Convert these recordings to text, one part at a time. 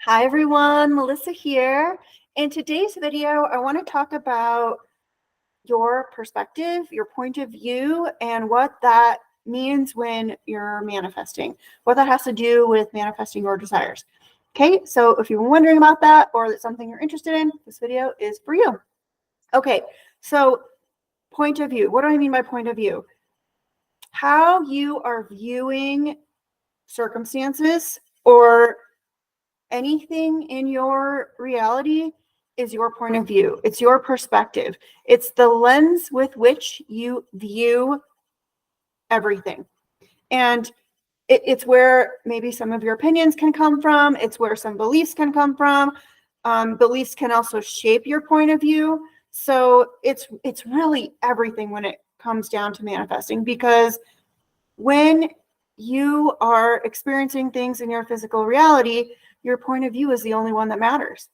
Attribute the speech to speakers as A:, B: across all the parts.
A: Hi everyone, Melissa here. In today's video, I want to talk about your perspective, your point of view, and what that means when you're manifesting, what that has to do with manifesting your desires. Okay, so if you're wondering about that or that's something you're interested in, this video is for you. Okay, so point of view. What do I mean by point of view? How you are viewing circumstances or anything in your reality is your point of view. It's your perspective. It's the lens with which you view everything. And it's where maybe some of your opinions can come from. It's where some beliefs can come from. Beliefs can also shape your point of view. So it's really everything when it comes down to manifesting, because when you are experiencing things in your physical reality, your point of view is the only one that matters.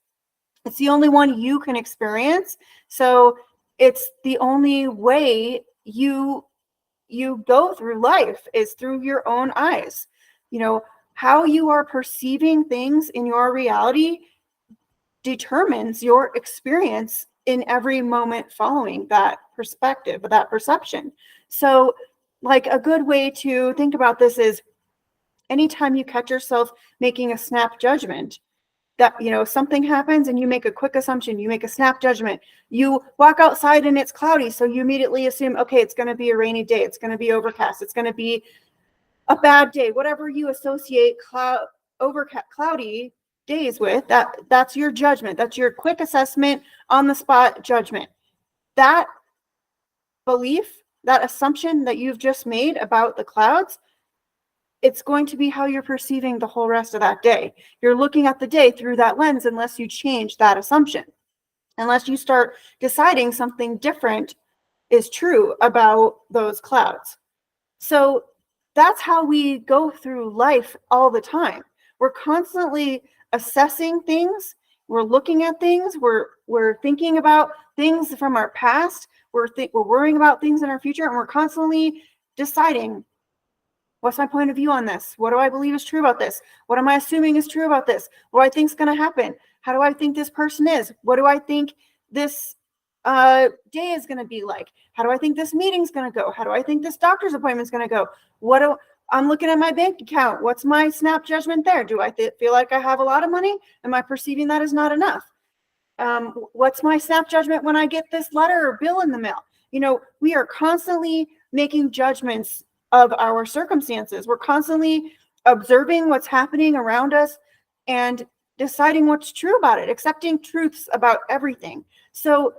A: It's the only one you can experience. So it's the only way you go through life is through your own eyes. You know, how you are perceiving things in your reality determines your experience in every moment following that perspective, that perception. So like a good way to think about this is anytime you catch yourself making a snap judgment, that, you know, something happens and you make a quick assumption, you make a snap judgment, you walk outside and it's cloudy, so you immediately assume, okay, it's going to be a rainy day, it's going to be overcast, it's going to be a bad day, whatever you associate cloudy days with, that's your judgment. That's your quick assessment, on the spot judgment. That belief, that assumption that you've just made about the clouds, it's going to be how you're perceiving the whole rest of that day. You're looking at the day through that lens unless you change that assumption, unless you start deciding something different is true about those clouds. So that's how we go through life all the time. We're constantly assessing things. We're looking at things. We're thinking about things from our past. We're worrying about things in our future, and we're constantly deciding, what's my point of view on this? What do I believe is true about this? What am I assuming is true about this? What do I think is going to happen? How do I think this person is? What do I think this day is going to be like? How do I think this meeting's going to go? How do I think this doctor's appointment's going to go? I'm looking at my bank account. What's my snap judgment there? Do I feel like I have a lot of money? Am I perceiving that as not enough? What's my snap judgment when I get this letter or bill in the mail? You know, we are constantly making judgments of our circumstances. We're constantly observing what's happening around us and deciding what's true about it, accepting truths about everything. So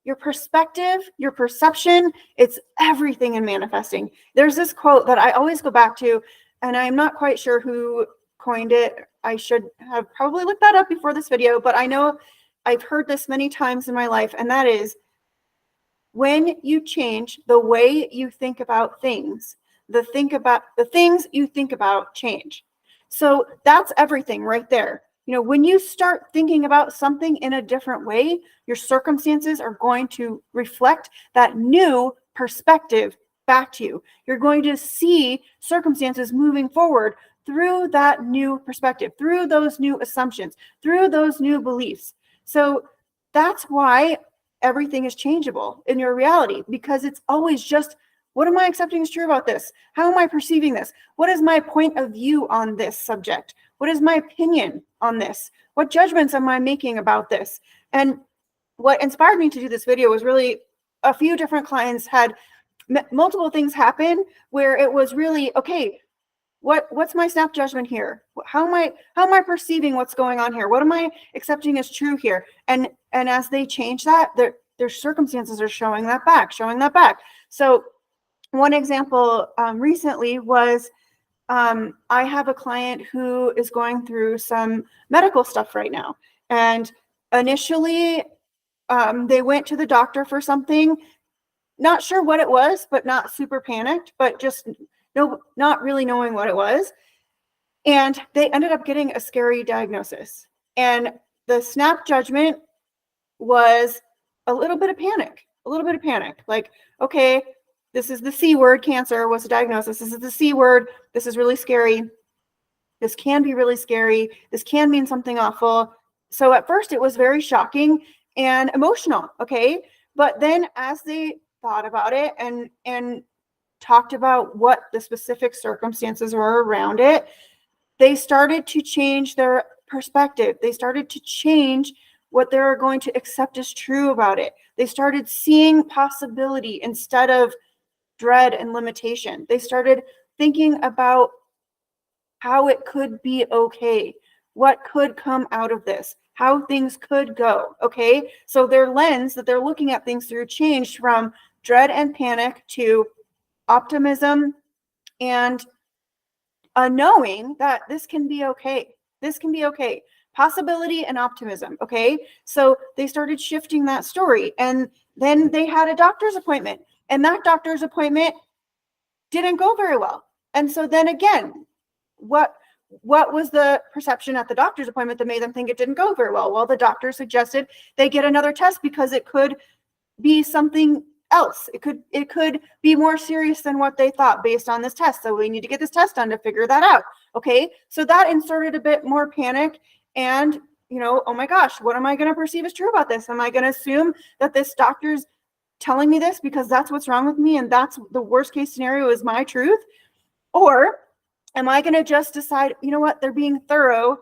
A: your perspective, your perception, it's everything in manifesting. There's this quote that I always go back to, and I'm not quite sure who coined it. I should have probably looked that up before this video, but I know I've heard this many times in my life, and that is, when you change the way you think about things, the things you think about change. So that's everything right there. You know, when you start thinking about something in a different way, your circumstances are going to reflect that new perspective back to you. You're going to see circumstances moving forward through that new perspective, through those new assumptions, through those new beliefs. So that's why everything is changeable in your reality, because it's always just, what am I accepting is true about this? How am I perceiving this? What is my point of view on this subject? What is my opinion on this? What judgments am I making about this? And what inspired me to do this video was really a few different clients had multiple things happen where it was really, okay, what's my snap judgment here? How am I perceiving what's going on here? What am I accepting as true here? And as they change that, their circumstances are showing that back. So one example recently was, I have a client who is going through some medical stuff right now. And initially, they went to the doctor for something, not sure what it was, but not super panicked, but just not really knowing what it was. And they ended up getting a scary diagnosis. And the snap judgment was a little bit of panic. Like, okay, this is the C word, cancer was a diagnosis. This is the C word. This is really scary. This can be really scary. This can mean something awful. So at first it was very shocking and emotional, okay? But then as they thought about it and talked about what the specific circumstances were around it, they started to change their perspective. They started to change what they're going to accept as true about it. They started seeing possibility instead of dread and limitation. They started thinking about how it could be okay, what could come out of this, how things could go, okay? So their lens that they're looking at things through changed from dread and panic to optimism and a knowing that this can be okay. This can be okay. Possibility and optimism, okay? So they started shifting that story, and then they had a doctor's appointment, and that doctor's appointment didn't go very well. And so then again, what was the perception at the doctor's appointment that made them think it didn't go very well? Well, the doctor suggested they get another test because it could be something else. It could be more serious than what they thought based on this test. So we need to get this test done to figure that out. Okay. So that inserted a bit more panic and, oh my gosh, what am I going to perceive as true about this? Am I going to assume that this doctor's telling me this because that's what's wrong with me and that's the worst case scenario is my truth? Or am I going to just decide, you know what, they're being thorough.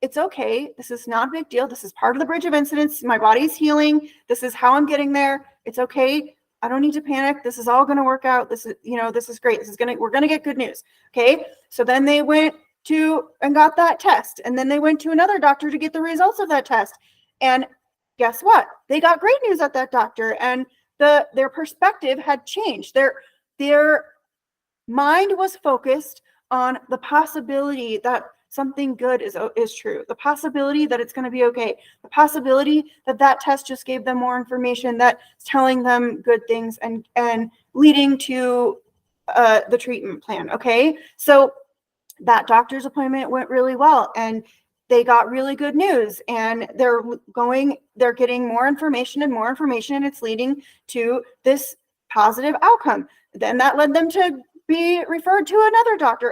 A: It's okay. This is not a big deal. This is part of the bridge of incidents. My body's healing. This is how I'm getting there. It's okay. I don't need to panic. This is all going to work out. This is great. We're going to get good news. Okay. So then they went to and got that test. And then they went to another doctor to get the results of that test. And guess what? They got great news at that doctor. And their perspective had changed. Their mind was focused on the possibility that something good is true, the possibility that it's going to be okay, the possibility that that test just gave them more information that's telling them good things and leading to the treatment plan. Okay, so that doctor's appointment went really well and they got really good news, and they're getting more information and more information, and it's leading to this positive outcome. Then that led them to be referred to another doctor,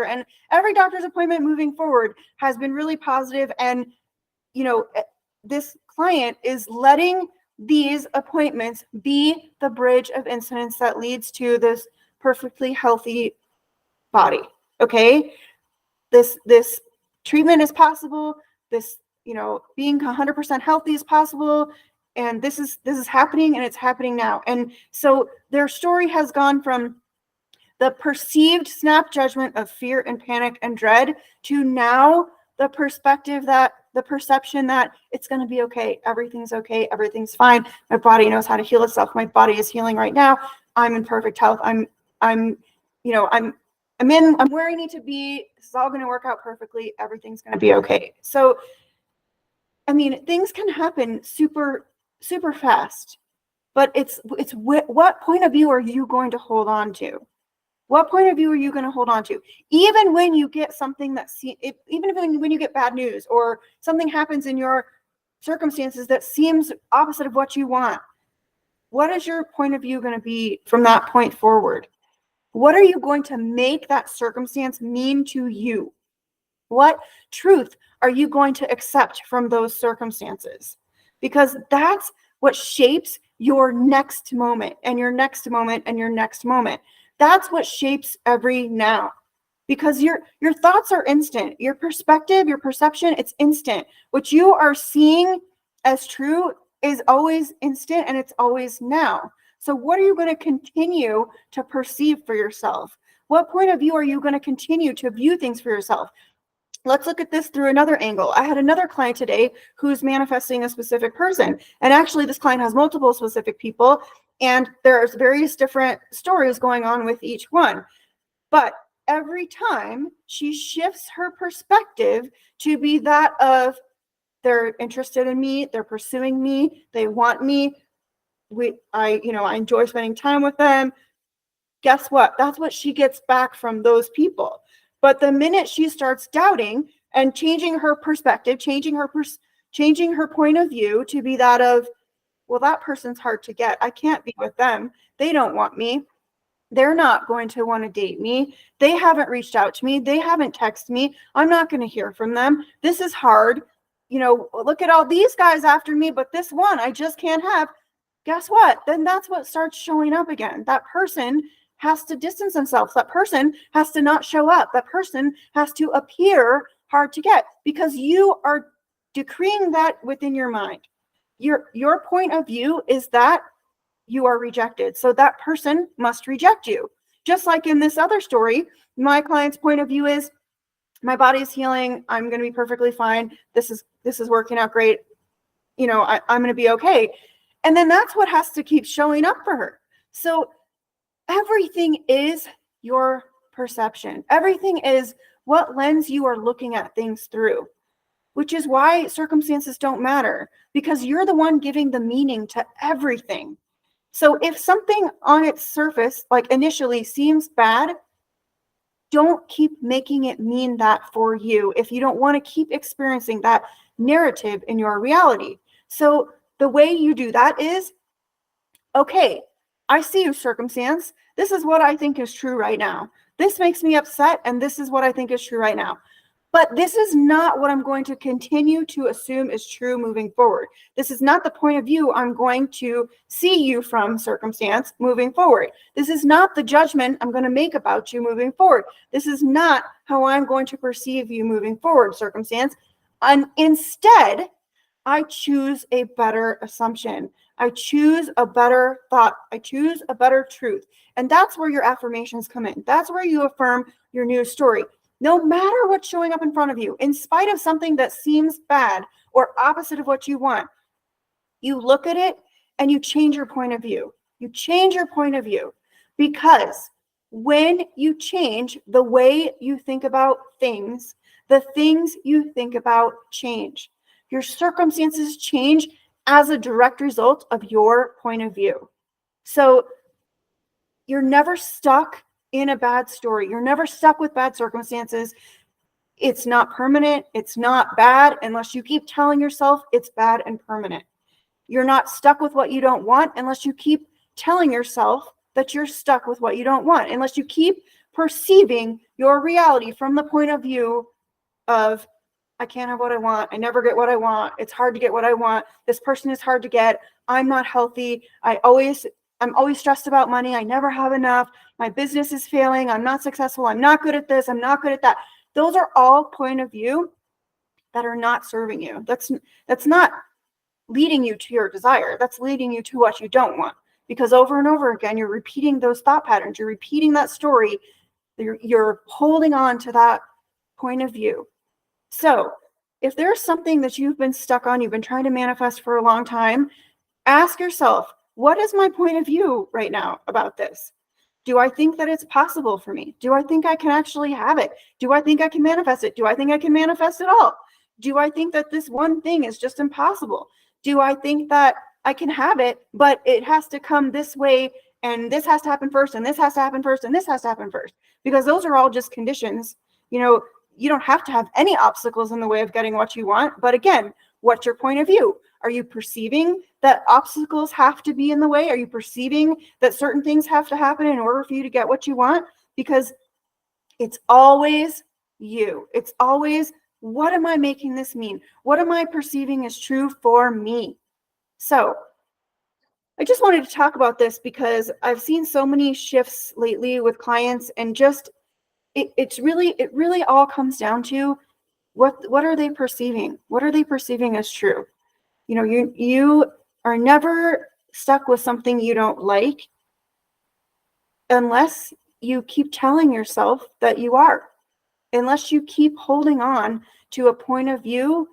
A: and every doctor's appointment moving forward has been really positive. And this client is letting these appointments be the bridge of incidents that leads to this perfectly healthy body. Okay, this treatment is possible. This being 100% healthy is possible, and this is happening, and it's happening now. And so their story has gone from the perceived snap judgment of fear and panic and dread to now the perception that it's going to be okay. Everything's okay. Everything's fine. My body knows how to heal itself. My body is healing right now. I'm in perfect health. I'm where I need to be. This is all going to work out perfectly. Everything's going to be okay. So, things can happen super, super fast, but it's what point of view are you going to hold on to? What point of view are you going to hold on to? Even when you get something when you get bad news or something happens in your circumstances that seems opposite of what you want, what is your point of view going to be from that point forward? What are you going to make that circumstance mean to you? What truth are you going to accept from those circumstances? Because that's what shapes your next moment and your next moment and your next moment. That's what shapes every now, because your thoughts are instant. Your perspective, your perception, it's instant. What you are seeing as true is always instant, and it's always now. So what are you going to continue to perceive for yourself? What point of view are you going to continue to view things for yourself? Let's look at this through another angle. I had another client today who's manifesting a specific person. And actually, this client has multiple specific people, and there's various different stories going on with each one. But every time she shifts her perspective to be that of, they're interested in me, they're pursuing me, they want me, I enjoy spending time with them. Guess what? That's what she gets back from those people. But the minute she starts doubting and changing her perspective, changing her point of view to be that of, well, that person's hard to get. I can't be with them. They don't want me. They're not going to want to date me. They haven't reached out to me. They haven't texted me. I'm not going to hear from them. This is hard. Look at all these guys after me, but this one I just can't have. Guess what? Then that's what starts showing up again. That person has to distance themselves. That person has to not show up. That person has to appear hard to get, because you are decreeing that within your mind. Your point of view is that you are rejected. So that person must reject you. Just like in this other story, my client's point of view is, my body is healing. I'm going to be perfectly fine. This is working out great. I'm going to be okay. And then that's what has to keep showing up for her. So everything is your perception. Everything is what lens you are looking at things through, which is why circumstances don't matter, because you're the one giving the meaning to everything. So if something on its surface, like initially, seems bad, don't keep making it mean that for you if you don't want to keep experiencing that narrative in your reality. So the way you do that is, okay, I see you, circumstance. This is what I think is true right now. This makes me upset, and this is what I think is true right now. But this is not what I'm going to continue to assume is true moving forward. This is not the point of view I'm going to see you from, circumstance, moving forward. This is not the judgment I'm going to make about you moving forward. This is not how I'm going to perceive you moving forward, circumstance. And instead, I choose a better assumption. I choose a better thought. I choose a better truth. And that's where your affirmations come in. That's where you affirm your new story. No matter what's showing up in front of you, in spite of something that seems bad or opposite of what you want, you look at it and you change your point of view. You change your point of view, because when you change the way you think about things, the things you think about change. Your circumstances change as a direct result of your point of view. So you're never stuck in a bad story. You're never stuck with bad circumstances. It's not permanent. It's not bad unless you keep telling yourself it's bad and permanent. You're not stuck with what you don't want unless you keep telling yourself that you're stuck with what you don't want, unless you keep perceiving your reality from the point of view of, I can't have what I want. I never get what I want. It's hard to get what I want. This person is hard to get. I'm not healthy. I'm always stressed about money. I never have enough. My business is failing. I'm not successful. I'm not good at this. I'm not good at that. Those are all point of view that are not serving you. That's not leading you to your desire. That's leading you to what you don't want. Because over and over again, you're repeating those thought patterns. You're repeating that story. You're holding on to that point of view. So if there's something that you've been stuck on, you've been trying to manifest for a long time, ask yourself, what is my point of view right now about this? Do I think that it's possible for me? Do I think I can actually have it? Do I think I can manifest it? Do I think I can manifest it all? Do I think that this one thing is just impossible? Do I think that I can have it, but it has to come this way, and this has to happen first, and this has to happen first, and this has to happen first? Because those are all just conditions. You don't have to have any obstacles in the way of getting what you want. But again, what's your point of view? Are you perceiving that obstacles have to be in the way? Are you perceiving that certain things have to happen in order for you to get what you want? Because it's always you. It's always, what am I making this mean? What am I perceiving as true for me? So I just wanted to talk about this because I've seen so many shifts lately with clients, and just it really all comes down to what are they perceiving? What are they perceiving as true? You are never stuck with something you don't like unless you keep telling yourself that you are, unless you keep holding on to a point of view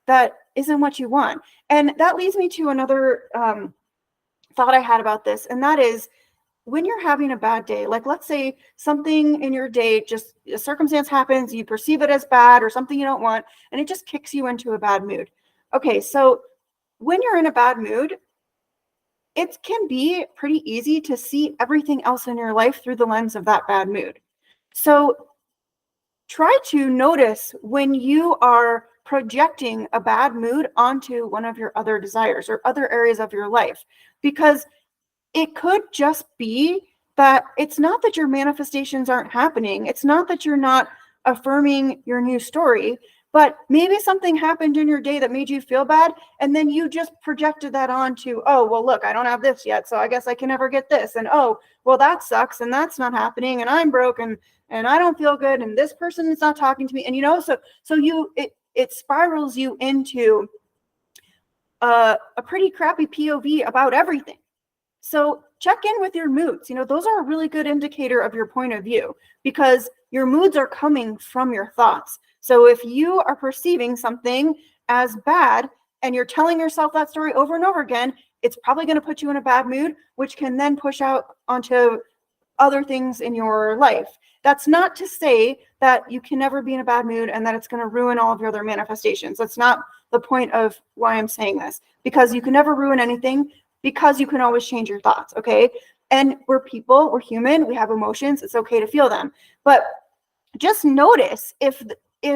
A: that isn't what you want. And that leads me to another thought I had about this, and that is, when you're having a bad day, like let's say something in your day, just a circumstance happens, you perceive it as bad or something you don't want, and it just kicks you into a bad mood. Okay, so when you're in a bad mood, it can be pretty easy to see everything else in your life through the lens of that bad mood. So try to notice when you are projecting a bad mood onto one of your other desires or other areas of your life, because it could just be that it's not that your manifestations aren't happening. It's not that you're not affirming your new story, but maybe something happened in your day that made you feel bad. And then you just projected that onto, oh, well, look, I don't have this yet, so I guess I can never get this. And oh, well, that sucks. And that's not happening. And I'm broken and I don't feel good. And this person is not talking to me. And, it spirals you into a pretty crappy POV about everything. So check in with your moods. Those are a really good indicator of your point of view, because your moods are coming from your thoughts. So if you are perceiving something as bad and you're telling yourself that story over and over again, it's probably going to put you in a bad mood, which can then push out onto other things in your life. That's not to say that you can never be in a bad mood and that it's going to ruin all of your other manifestations. That's not the point of why I'm saying this, because you can never ruin anything, because you can always change your thoughts, okay? And we're people, we're human, we have emotions, it's okay to feel them. But just notice if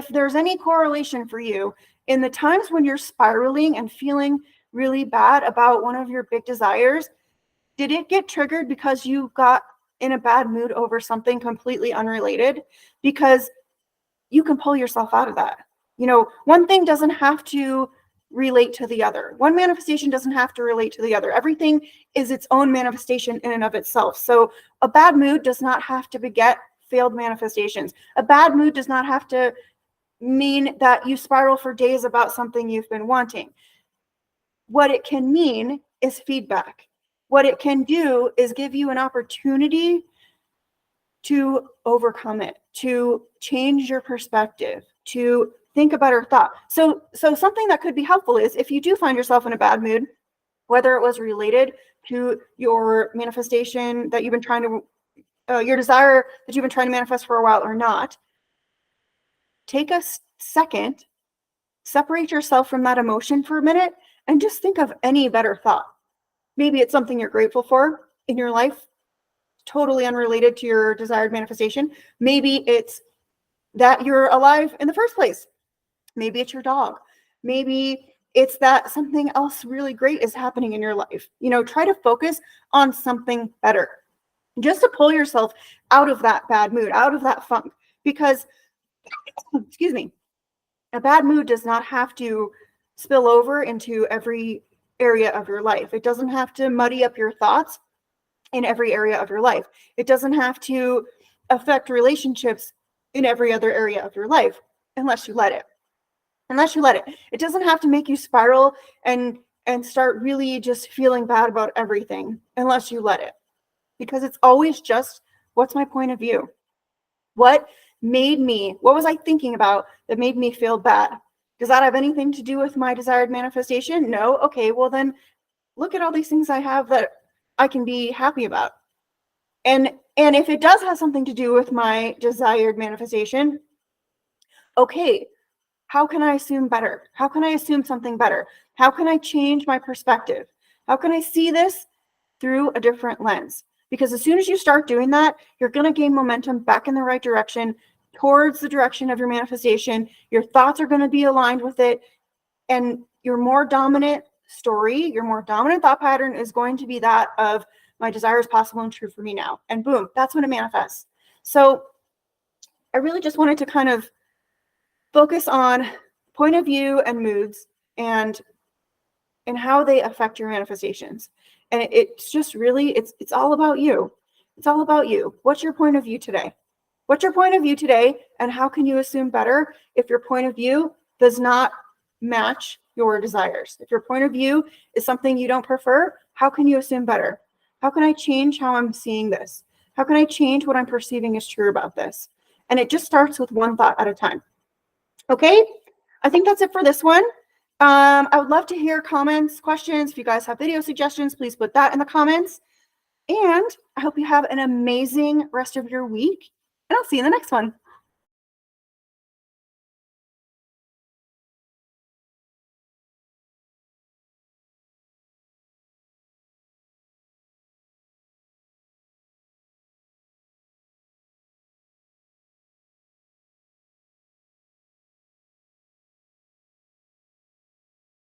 A: there's any correlation for you in the times when you're spiraling and feeling really bad about one of your big desires. Did it get triggered because you got in a bad mood over something completely unrelated? Because you can pull yourself out of that. One thing doesn't have to relate to the other. One manifestation doesn't have to relate to the other. Everything is its own manifestation in and of itself. So a bad mood does not have to beget failed manifestations. A bad mood does not have to mean that you spiral for days about something you've been wanting. What it can mean is feedback. What it can do is give you an opportunity to overcome it, to change your perspective, to think a better thought. So something that could be helpful is if you do find yourself in a bad mood, whether it was related to your manifestation that you've been trying to, your desire that you've been trying to manifest for a while or not, take a second, separate yourself from that emotion for a minute, and just think of any better thought. Maybe it's something you're grateful for in your life, totally unrelated to your desired manifestation. Maybe it's that you're alive in the first place. Maybe it's your dog. Maybe it's that something else really great is happening in your life. Try to focus on something better, just to pull yourself out of that bad mood, out of that funk. Because, excuse me, a bad mood does not have to spill over into every area of your life. It doesn't have to muddy up your thoughts in every area of your life. It doesn't have to affect relationships in every other area of your life, unless you let it. It doesn't have to make you spiral and start really just feeling bad about everything, unless you let it. Because it's always just, what's my point of view? What was I thinking about that made me feel bad? Does that have anything to do with my desired manifestation? No? Okay, well then look at all these things I have that I can be happy about. And if it does have something to do with my desired manifestation, okay, how can I assume better? How can I assume something better? How can I change my perspective? How can I see this through a different lens? Because as soon as you start doing that, you're going to gain momentum back in the right direction, towards the direction of your manifestation. Your thoughts are going to be aligned with it. And your more dominant story, your more dominant thought pattern is going to be that of, my desire is possible and true for me now. And boom, that's when it manifests. So I really just wanted to kind of focus on point of view and moods and how they affect your manifestations. And it's just really, it's all about you. It's all about you. What's your point of view today? What's your point of view today? And how can you assume better if your point of view does not match your desires? If your point of view is something you don't prefer, how can you assume better? How can I change how I'm seeing this? How can I change what I'm perceiving is true about this? And it just starts with one thought at a time. Okay, I think that's it for this one. I would love to hear comments, questions. If you guys have video suggestions, please put that in the comments. And I hope you have an amazing rest of your week. And I'll see you in the next one.